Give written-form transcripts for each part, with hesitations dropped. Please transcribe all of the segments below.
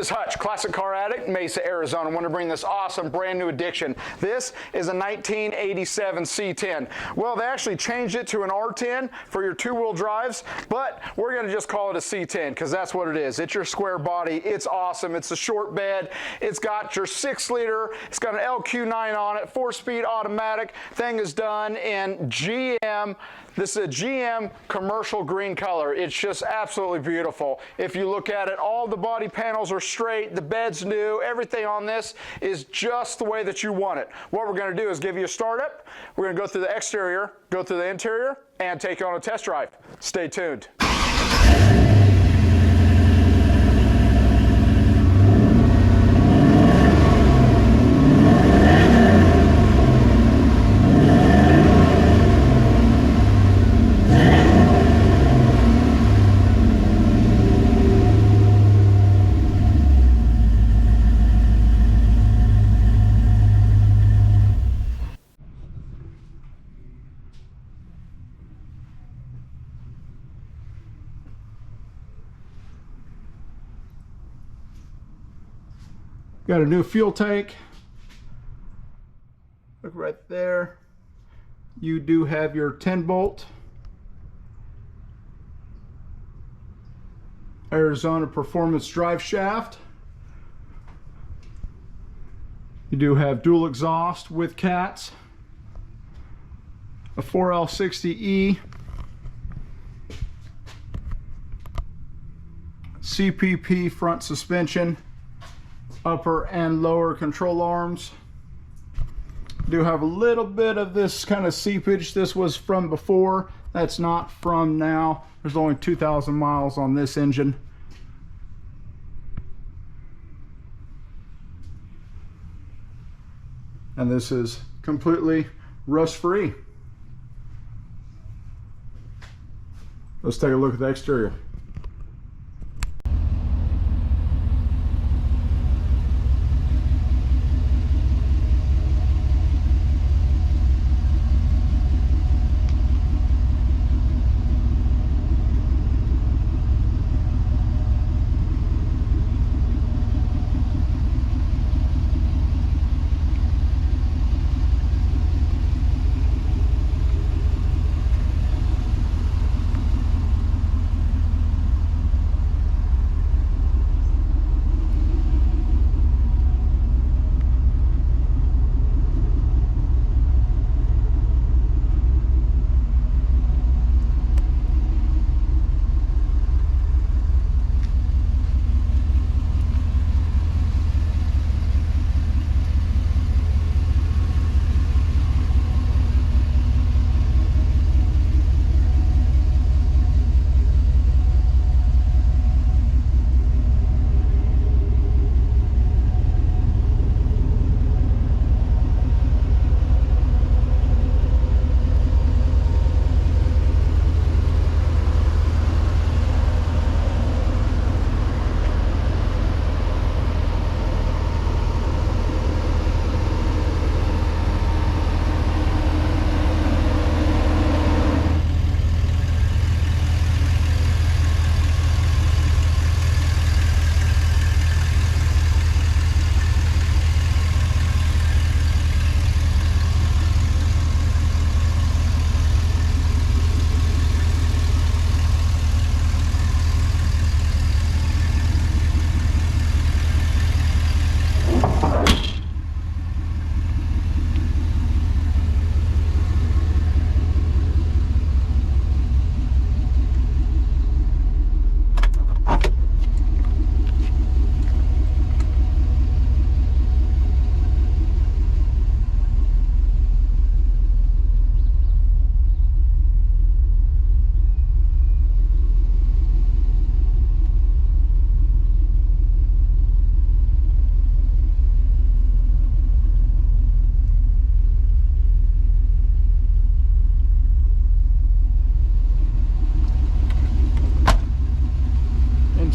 is Hutch, Classic Car Addict, Mesa, Arizona. I want to bring this awesome brand new addition. This is a 1987 C10. Well, they actually changed it to an R10 for your two-wheel drives, but we're going to just call it a C10 because that's what it is. It's your square body. It's awesome. It's a short bed. It's got your 6-liter. It's got an LQ9 on it, 4-speed automatic. Thing is done in GM. This is a GM commercial green color. It's just absolutely beautiful. If you look at it, all the body panels are straight, the bed's new, everything on this is just the way that you want it. What we're going to do is give you a startup. We're going to go through the exterior, go through the interior, and take you on a test drive. Stay tuned. Got a new fuel tank. Look right there. You do have your 10-bolt Arizona Performance drive shaft. You do have dual exhaust with cats. A 4L60E. CPP front suspension. Upper and lower control arms. Do have a little bit of this kind of seepage. This was from before. That's not from now. There's only 2,000 miles on this engine. And this is completely rust-free. Let's take a look at the exterior.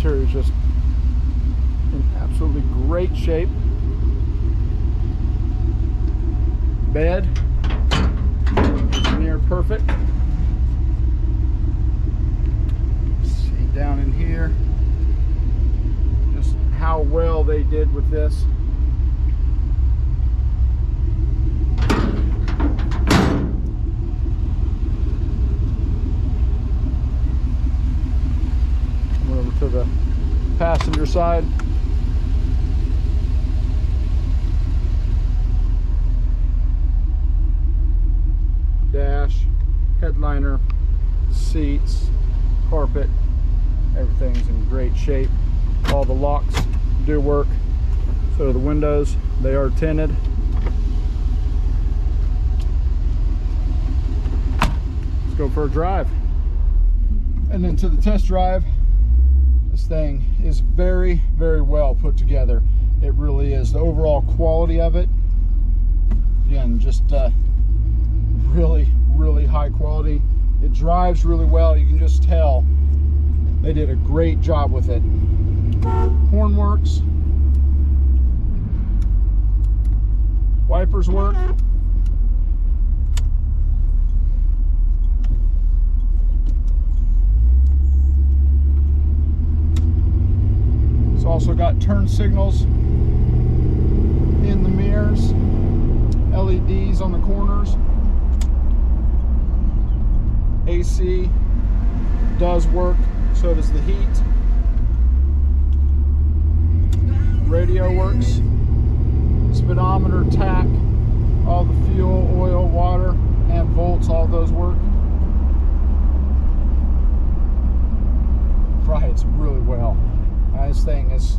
Is just in absolutely great shape. Bed is near perfect. See down in here just how well did with this. Come over to the passenger side. Dash, headliner, seats, carpet, everything's in great shape. All the locks do work. So the windows, they are tinted. Let's go for a drive. And then to the test drive. This thing is very, very well put together. It really is. The overall quality of it, again, just really, really high quality. It drives really well. You can just tell they did a great job with it. Horn works. Wipers work. It's also got turn signals in the mirrors, LEDs on the corners. AC does work, so does the heat. Radio works. Speedometer, tach, all the fuel, oil, water, and volts, all those work. Rides really well. This thing is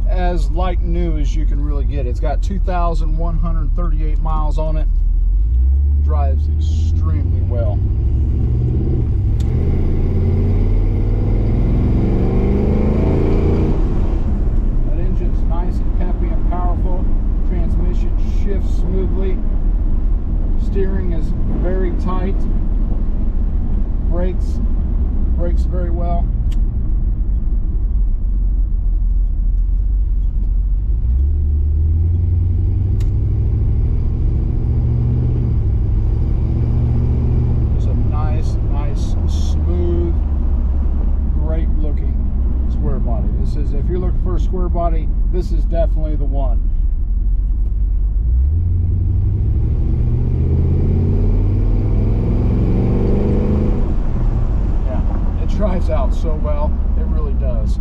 as like new as you can really get. It's got 2,138 miles on it. Drives extremely well. That engine's nice and peppy and powerful. Transmission shifts smoothly. Steering is very tight. Brakes very well. Smooth, great looking square body. This is, if you're looking for a square body, this is definitely the one. Yeah, it drives out so well, it really does.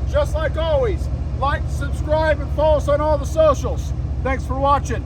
Just like always, like, subscribe, and follow us on all the socials. Thanks for watching.